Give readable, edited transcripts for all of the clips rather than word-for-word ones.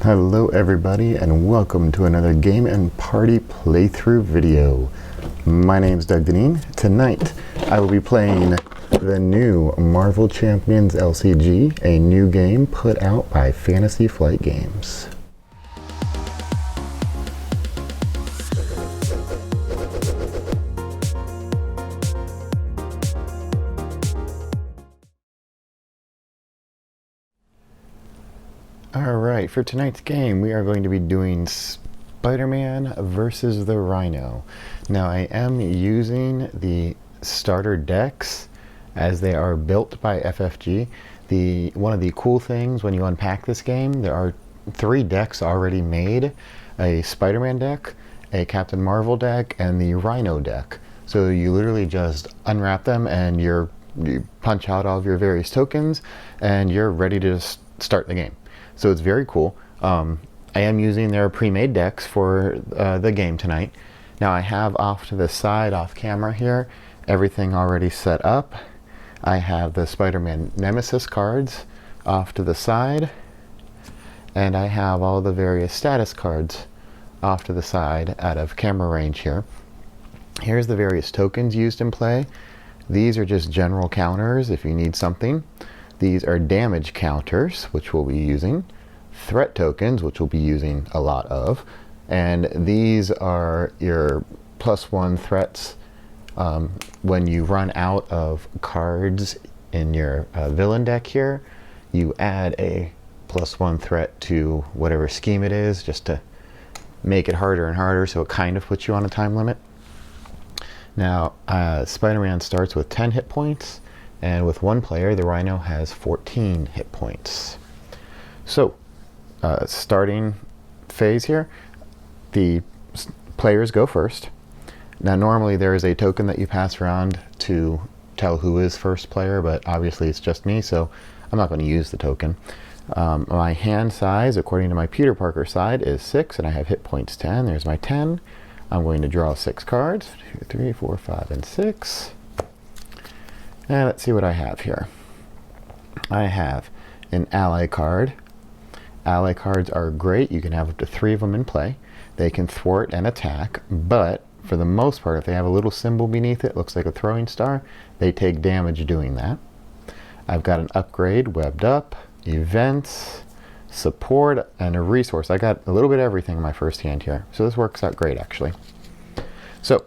Hello everybody and welcome to another Game and Party playthrough video. My name's Doug Deneen. Tonight I will be playing the new Marvel Champions LCG, a new game put out by Fantasy Flight Games. Alright, for tonight's game we are going to be doing Spider-Man versus the Rhino. Now I am using the starter decks as they are built by FFG. One of the cool things when you unpack this game, there are 3 decks already made. A Spider-Man deck, a Captain Marvel deck, and the Rhino deck. So you literally just unwrap them and you punch out all of your various tokens and you're ready to start the game. So it's very cool. I am using their pre-made decks for the game tonight. Now I have off to the side, off camera here, everything already set up. I have the Spider-Man Nemesis cards off to the side, and I have all the various status cards off to the side out of camera range here. Here's the various tokens used in play. These are just general counters if you need something. These are damage counters, which we'll be using, threat tokens, which we'll be using a lot of, and these are your +1 threats. When you run out of cards in your villain deck here, you add a +1 threat to whatever scheme it is, just to make it harder and harder, so it kind of puts you on a time limit. Now, Spider-Man starts with 10 hit points. And with 1 player, the Rhino has 14 hit points. So, starting phase here, the players go first. Now normally there is a token that you pass around to tell who is first player, but obviously it's just me, so I'm not going to use the token. My hand size, according to my Peter Parker side, is 6, and I have hit points 10. There's my 10. I'm going to draw 6 cards, 2, 3, 4, 5, and 6. And let's see what I have here. I have an ally card. Ally cards are great. You can have up to 3 of them in play. They can thwart and attack, but for the most part, if they have a little symbol beneath it, looks like a throwing star, they take damage doing that. I've got an upgrade, webbed up, events, support, and a resource. I got a little bit of everything in my first hand here, so this works out great actually. So,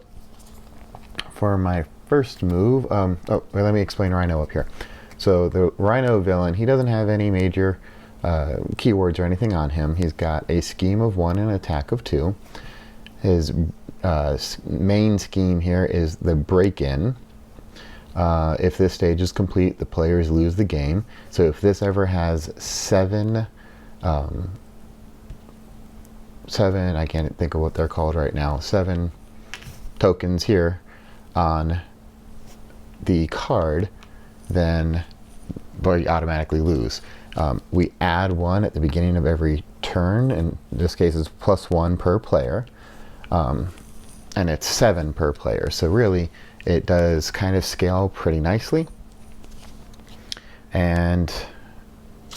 for my first move, let me explain Rhino up here. So the Rhino villain, he doesn't have any major keywords or anything on him. He's got a scheme of 1 and an attack of 2. His main scheme here is the break-in. If this stage is complete, the players lose the game. So if this ever has 7, I can't think of what they're called right now, 7 tokens here on the card, then we automatically lose. We add 1 at the beginning of every turn, and in this case it's +1 per player, and it's 7 per player, so really it does kind of scale pretty nicely, and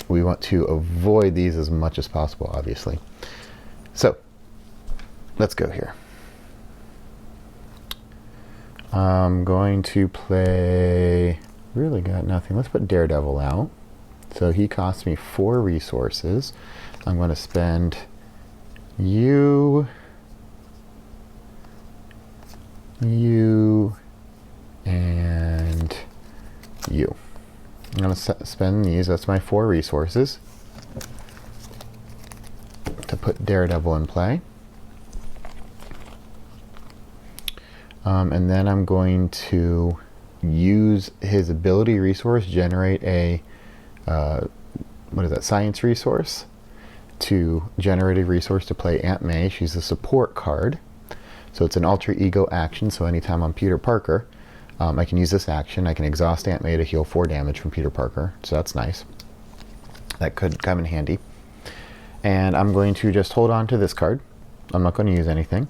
we want to avoid these as much as possible, obviously. So let's go here. I'm going to play, really got nothing. Let's put Daredevil out. So he costs me 4 resources. I'm going to spend you, and you. I'm going to spend these, that's my 4 resources, to put Daredevil in play. And then I'm going to use his ability resource, generate a, science resource, to generate a resource to play Aunt May. She's a support card. So it's an alter ego action, so anytime I'm Peter Parker, I can use this action. I can exhaust Aunt May to heal 4 damage from Peter Parker, so that's nice. That could come in handy. And I'm going to just hold on to this card. I'm not going to use anything.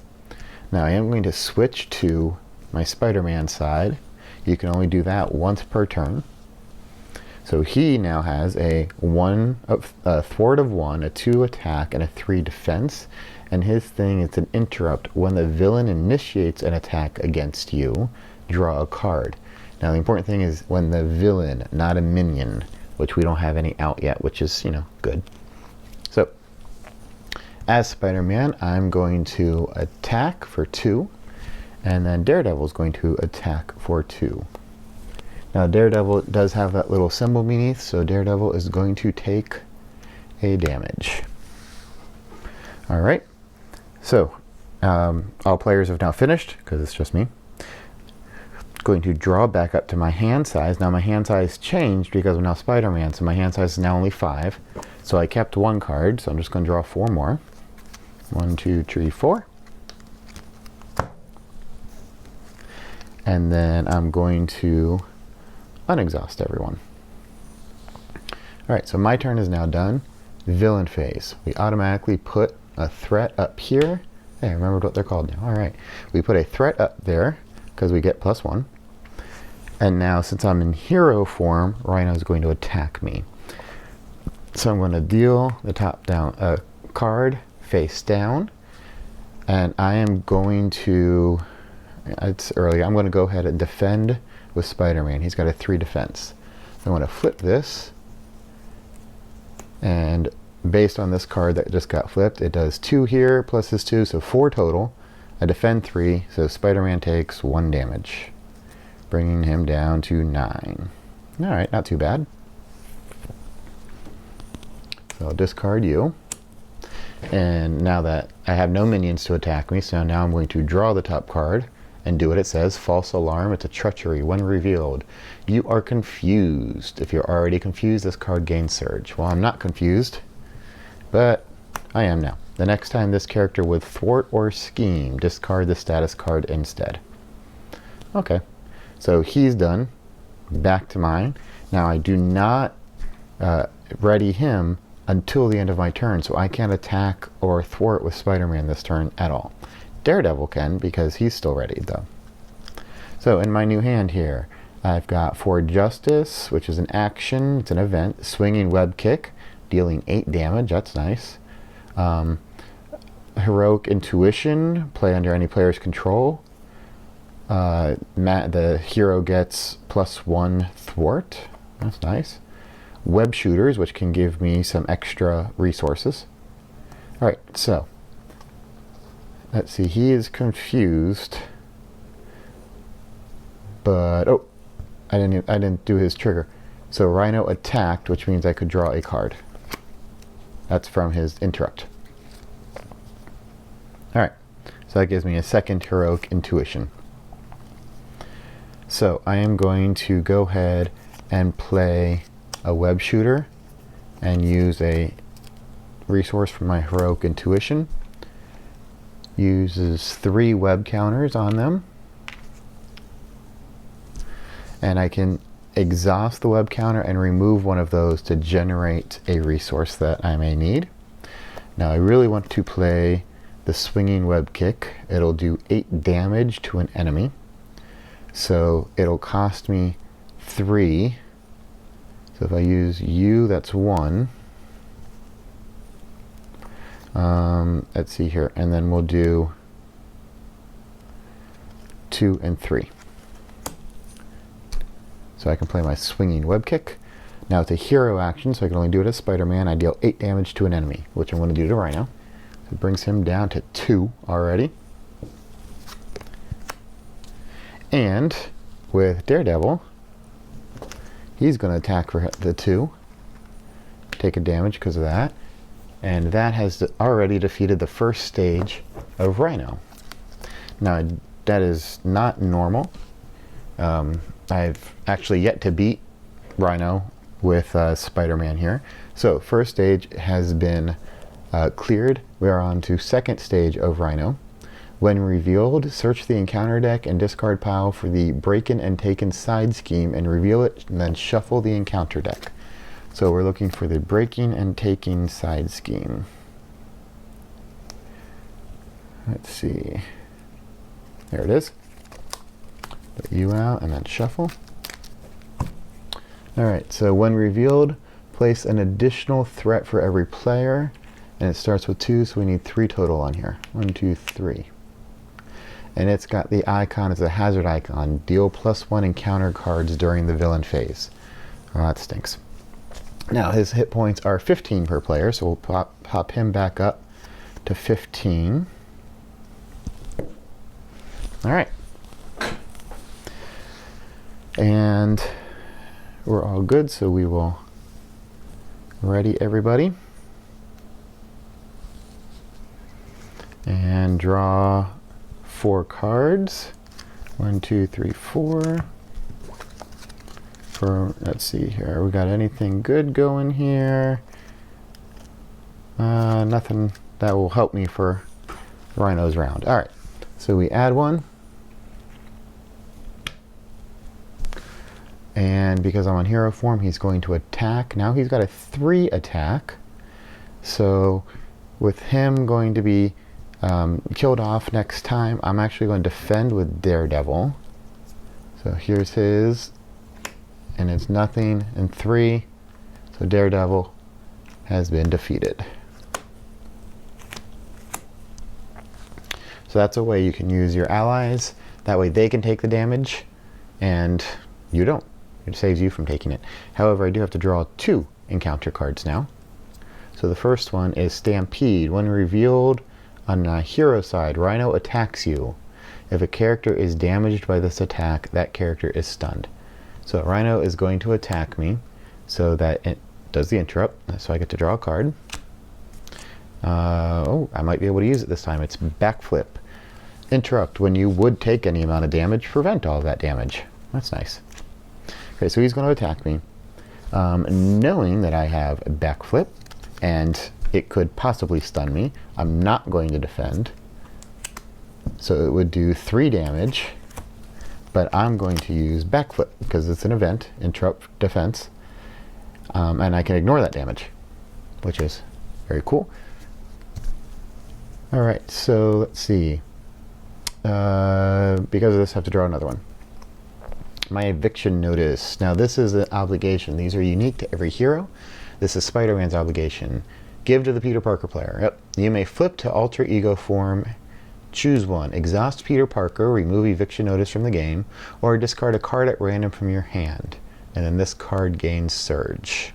Now I am going to switch to my Spider-Man side. You can only do that once per turn. So he now has a thwart of 1, a 2 attack, and a 3 defense. And his thing is an interrupt. When the villain initiates an attack against you, draw a card. Now the important thing is when the villain, not a minion, which we don't have any out yet, which is, good. So, as Spider-Man, I'm going to attack for 2, and then Daredevil is going to attack for 2. Now Daredevil does have that little symbol beneath, so Daredevil is going to take a damage. Alright, so all players have now finished, because it's just me. Going to draw back up to my hand size. Now my hand size changed because I'm now Spider-Man, so my hand size is now only 5. So I kept 1 card, so I'm just going to draw 4 more. 1, 2, 3, 4. And then I'm going to unexhaust everyone. Alright, so my turn is now done. Villain phase. We automatically put a threat up here. Hey, I remembered what they're called now. Alright, we put a threat up there because we get +1. And now, since I'm in hero form, Rhino is going to attack me. So I'm going to deal the top down card face down, and I am going to, it's early, I'm going to go ahead and defend with Spider-Man. He's got a 3 defense. I want to flip this, and based on this card that just got flipped, it does 2 here plus this 2, so 4 total. I defend 3, so Spider-Man takes 1 damage, bringing him down to 9. Alright, not too bad. So I'll discard you. And now that I have no minions to attack me, so now I'm going to draw the top card and do what it says. False alarm, it's a treachery. When revealed, you are confused. If you're already confused, this card gains surge. Well, I'm not confused, but I am now. The next time this character would thwart or scheme, discard the status card instead. Okay, so he's done. Back to mine. Now I do not ready him until the end of my turn, so I can't attack or thwart with Spider-Man this turn at all. Daredevil can, because he's still ready though. So in my new hand here, I've got For Justice, which is an action, it's an event. Swinging Web Kick, dealing 8 damage, that's nice. Heroic Intuition, play under any player's control. The hero gets +1 thwart, that's nice. Web Shooters, which can give me some extra resources. Alright, so let's see, he is confused, but oh, I didn't do his trigger. So Rhino attacked, which means I could draw a card. That's from his interrupt. Alright, so that gives me a second Heroic Intuition. So I am going to go ahead and play a Web Shooter and use a resource from my Heroic Intuition. Uses 3 web counters on them. And I can exhaust the web counter and remove one of those to generate a resource that I may need. Now I really want to play the Swinging Web Kick. It'll do 8 damage to an enemy. So it'll cost me 3. So if I use you, that's 1. Let's see here, and then we'll do 2 and 3. So I can play my Swinging Web Kick. Now it's a hero action, so I can only do it as Spider-Man. I deal 8 damage to an enemy, which I'm going to do to Rhino. So it brings him down to 2 already. And with Daredevil, he's going to attack for the 2, take a damage because of that, and that has already defeated the first stage of Rhino. Now that is not normal. I've actually yet to beat Rhino with Spider-Man here. So first stage has been cleared. We are on to second stage of Rhino. When revealed, search the encounter deck and discard pile for the Breakin' and Taken side scheme and reveal it, and then shuffle the encounter deck. So we're looking for the Breaking and Taking side scheme. Let's see. There it is. Put you out and then shuffle. Alright, so when revealed, place an additional threat for every player. And it starts with 2, so we need 3 total on here. 1, 2, 3. And it's got the icon as a hazard icon. Deal +1 encounter cards during the villain phase. Oh, that stinks. Now his hit points are 15 per player, so we'll pop him back up to 15. Alright. And we're all good, so we will ready everybody. And draw 4 cards. 1, 2, 3, 4. Let's see here. We got anything good going here? Nothing that will help me for Rhino's round. All right. So we add 1. And because I'm on hero form, he's going to attack. Now he's got a 3 attack. So with him going to be killed off next time, I'm actually going to defend with Daredevil. So here's his, and it's nothing, and 3. So Daredevil has been defeated. So that's a way you can use your allies. That way they can take the damage, and you don't. It saves you from taking it. However, I do have to draw 2 encounter cards now. So the first one is Stampede. When revealed, on the hero side, Rhino attacks you. If a character is damaged by this attack, that character is stunned. So Rhino is going to attack me, so that it does the interrupt, so I get to draw a card. Oh, I might be able to use it this time. It's Backflip. Interrupt. When you would take any amount of damage, prevent all of that damage. That's nice. Okay, so he's going to attack me. Knowing that I have Backflip, and it could possibly stun me, I'm not going to defend. So it would do 3 damage, but I'm going to use Backflip because it's an event, interrupt defense, and I can ignore that damage, which is very cool. Alright, so let's see. Because of this, I have to draw another one. My eviction notice. Now this is an obligation. These are unique to every hero. This is Spider-Man's obligation. Give to the Peter Parker player. Yep. You may flip to alter ego form. Choose one. Exhaust Peter Parker, remove eviction notice from the game, or discard a card at random from your hand. And then this card gains Surge.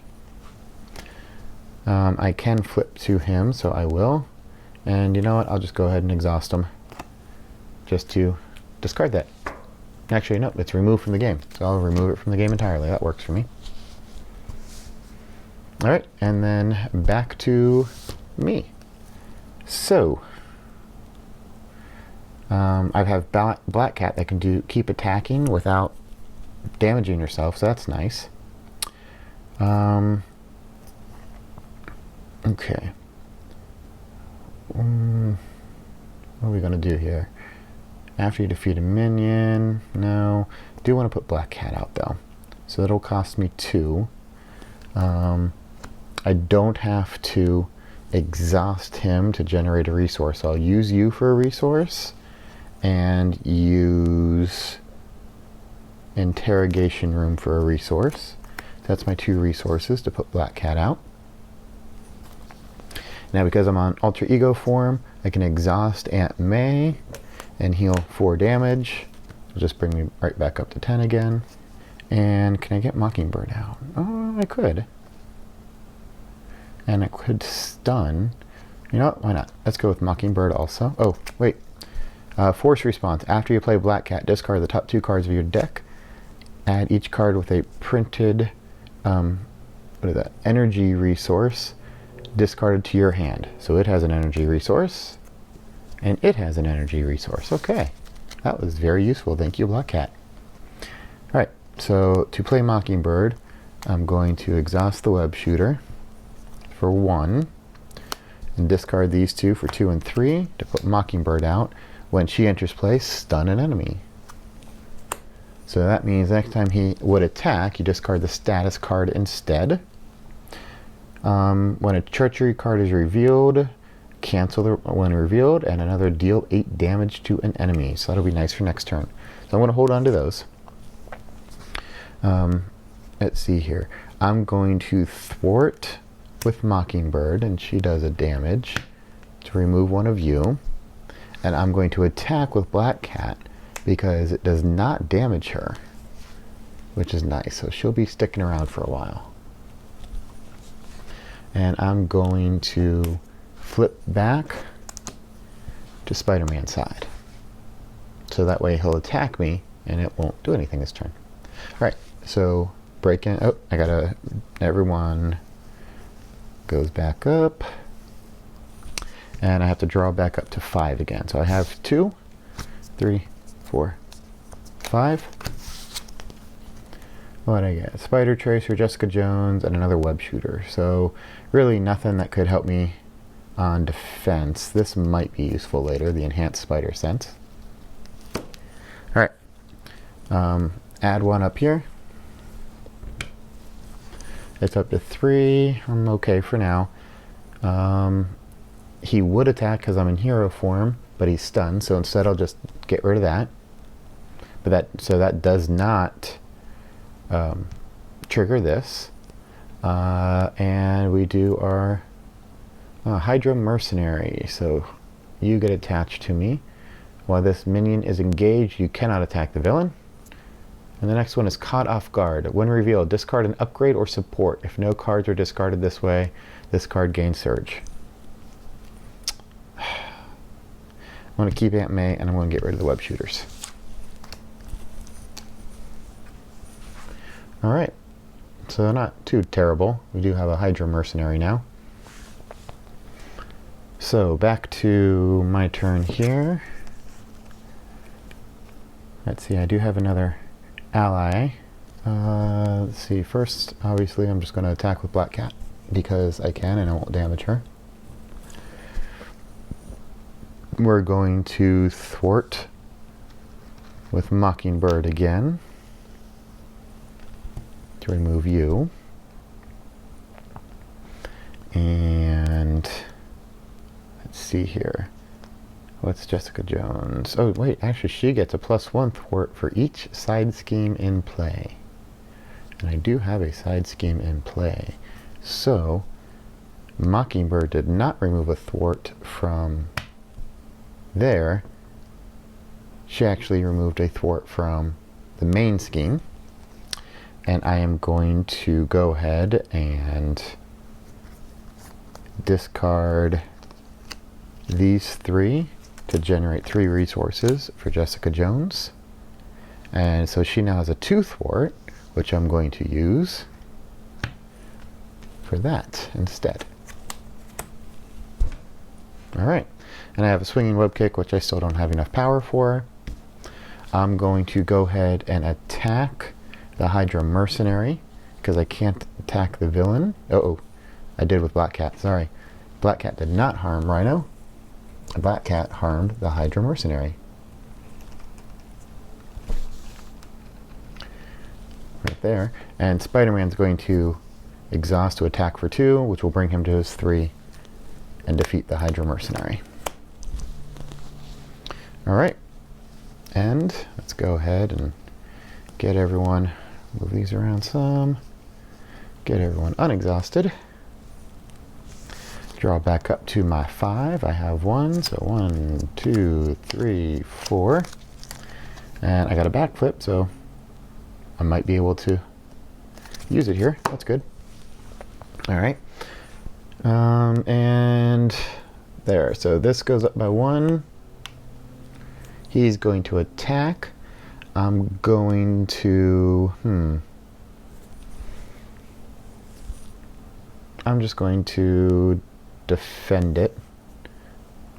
I can flip to him, so I will. And you know what? I'll just go ahead and exhaust him. Just to discard that. Actually, no, it's removed from the game. So I'll remove it from the game entirely. That works for me. Alright, and then back to me. So, I have Black Cat that can keep attacking without damaging herself, so that's nice. Okay. What are we going to do here? After you defeat a minion, no. Do want to put Black Cat out though. So that'll cost me 2. I don't have to exhaust him to generate a resource. I'll use you for a resource and use Interrogation Room for a resource. That's my 2 resources to put Black Cat out. Now because I'm on alter ego form, I can exhaust Aunt May and heal 4 damage. It'll just bring me right back up to 10 again. And can I get Mockingbird out? Oh, I could. And I could stun. You know what? Why not? Let's go with Mockingbird also. Oh, wait. Force response. After you play Black Cat, discard the top 2 cards of your deck. Add each card with a printed energy resource discarded to your hand. So it has an energy resource. And it has an energy resource. Okay. That was very useful. Thank you, Black Cat. Alright. So to play Mockingbird, I'm going to exhaust the web shooter for 1 and discard these 2 for 2 and 3 to put Mockingbird out. When she enters play, stun an enemy. So that means next time he would attack, you discard the status card instead. When a treachery card is revealed, cancel the when revealed, and another deal 8 damage to an enemy. So that'll be nice for next turn. So I'm going to hold on to those. let's see here. I'm going to thwart with Mockingbird, and she does a damage to remove one of you. And I'm going to attack with Black Cat because it does not damage her, which is nice. So she'll be sticking around for a while. And I'm going to flip back to Spider-Man's side. So that way he'll attack me and it won't do anything this turn. Alright, so break in. Oh, everyone goes back up. And I have to draw back up to 5 again. So I have 2, 3, 4, 5. What did I get? Spider Tracer, Jessica Jones, and another web shooter. So really nothing that could help me on defense. This might be useful later, the enhanced spider sense. Alright. Add 1 up here. It's up to 3. I'm okay for now. He would attack because I'm in hero form, but he's stunned, so instead I'll just get rid of that. So that does not trigger this. And we do our Hydra Mercenary. So you get attached to me. While this minion is engaged, you cannot attack the villain. And the next one is Caught Off Guard. When revealed, discard an upgrade or support. If no cards are discarded this way, this card gains Surge. I'm going to keep Aunt May, and I'm going to get rid of the web shooters. Alright, so not too terrible. We do have a Hydra Mercenary now. So back to my turn here. Let's see, I do have another ally. Let's see, first, obviously, I'm just going to attack with Black Cat because I can and I won't damage her. We're going to thwart with Mockingbird again to remove you. And let's see here. What's Jessica Jones? Oh, wait, actually she gets a +1 thwart for each side scheme in play. And I do have a side scheme in play. So, Mockingbird did not remove a thwart from there. She actually removed a thwart from the main scheme. And I am going to go ahead and discard these 3 to generate 3 resources for Jessica Jones. And so she now has a 2 thwart, which I'm going to use for that instead. Alright, and I have a swinging web kick, which I still don't have enough power for. I'm going to go ahead and attack the Hydra Mercenary, because I can't attack the villain. Uh-oh, I did with Black Cat, sorry. Black Cat did not harm Rhino. Black Cat harmed the Hydra Mercenary. Right there. And Spider-Man's going to exhaust to attack for 2, which will bring him to his 3 and defeat the Hydra Mercenary. Alright. And let's go ahead and get everyone, move these around some, get everyone unexhausted. Draw back up to my 5. I have 1, so 1, 2, 3, 4. And I got a backflip, so I might be able to use it here. That's good. Alright. And there. So this goes up by 1. He's going to attack. I'm going to... I'm just going to defend it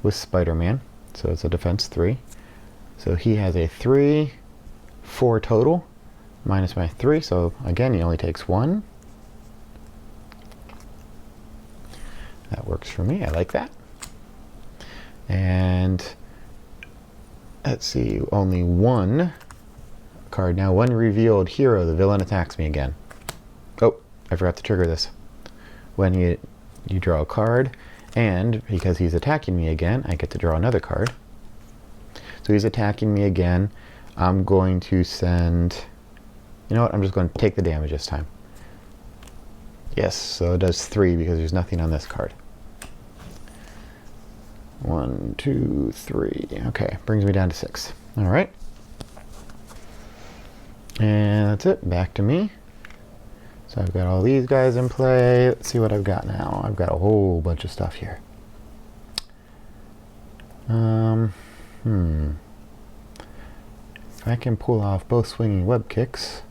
with Spider-Man. So it's a defense 3. So he has a 3, 4 total, minus my 3. So again, he only takes 1. That works for me. I like that. And let's see, only 1 card now. 1 revealed hero. The villain attacks me again. Oh, I forgot to trigger this. When you draw a card, and because he's attacking me again, I get to draw another card. So he's attacking me again. I'm going to send You know what? I'm just going to take the damage this time. Yes, so it does 3 because there's nothing on this card. 1, 2, 3. Okay, brings me down to 6. All right. And that's it. Back to me. So I've got all these guys in play. Let's see what I've got now. I've got a whole bunch of stuff here. If I can pull off both swinging web kicks.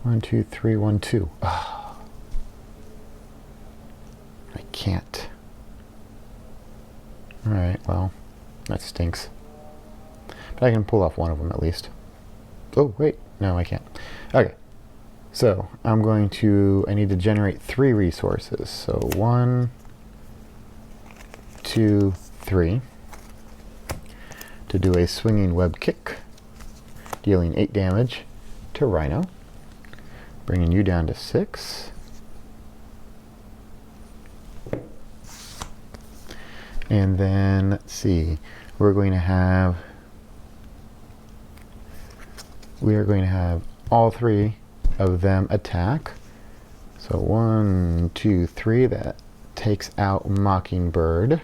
1, 2, 3, 1, 2. Oh, I can't. Alright, well, that stinks. But I can pull off one of them at least. Oh, wait. No, I can't. Okay. So, I need to generate 3 resources. So, 1, 2, 3. To do a swinging web kick. Dealing 8 damage to Rhino. Bringing you down to 6. And then, let's see, we are going to have all 3 of them attack. So 1, 2, 3, that takes out Mockingbird.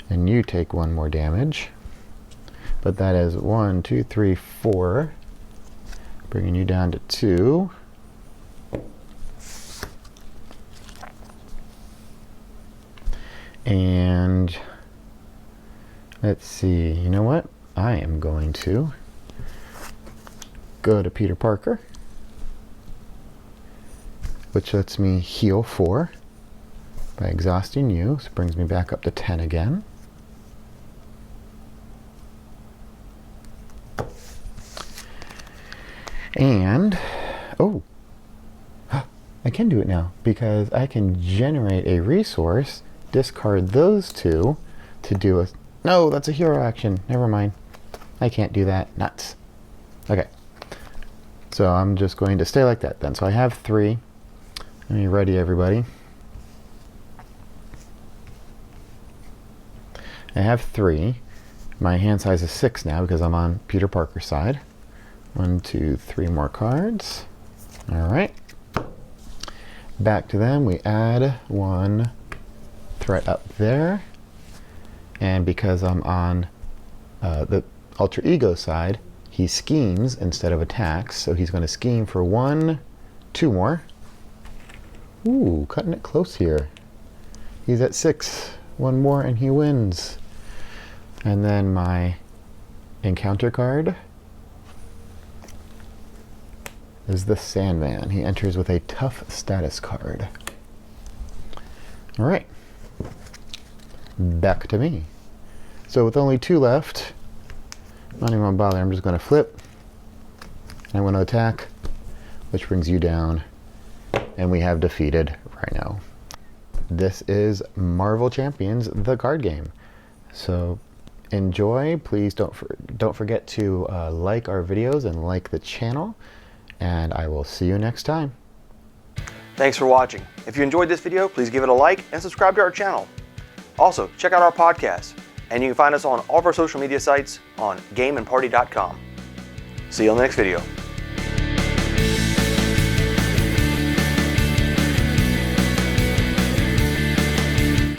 And you take 1 more damage. But that is 1, 2, 3, 4. Bringing you down to 2. And let's see, you know what? I am going to go to Peter Parker, which lets me heal 4 by exhausting you. So it brings me back up to 10 again. And, oh, I can do it now because I can generate a resource, discard those 2 to do a... No, that's a hero action. Never mind. I can't do that. Nuts. Okay. So I'm just going to stay like that then. So I have 3. Let me ready everybody. I have 3. My hand size is 6 now because I'm on Peter Parker's side. 1, 2, 3 more cards. All right. Back to them. We add 1 threat up there. And because I'm on the alter ego side, he schemes instead of attacks. So he's going to scheme for 1, 2 more. Ooh, cutting it close here. He's at 6. 1 more and he wins. And then my encounter card is the Sandman. He enters with a tough status card. All right. Back to me. So with only 2 left, I'm not even going to bother. I'm just going to flip. And I'm going to attack, which brings you down. And we have defeated Rhino. This is Marvel Champions, the card game. So enjoy. Please don't forget to like our videos and like the channel. And I will see you next time. Thanks for watching. If you enjoyed this video, please give it a like and subscribe to our channel. Also, check out our podcast, and you can find us on all of our social media sites on gameandparty.com. See you on the next video.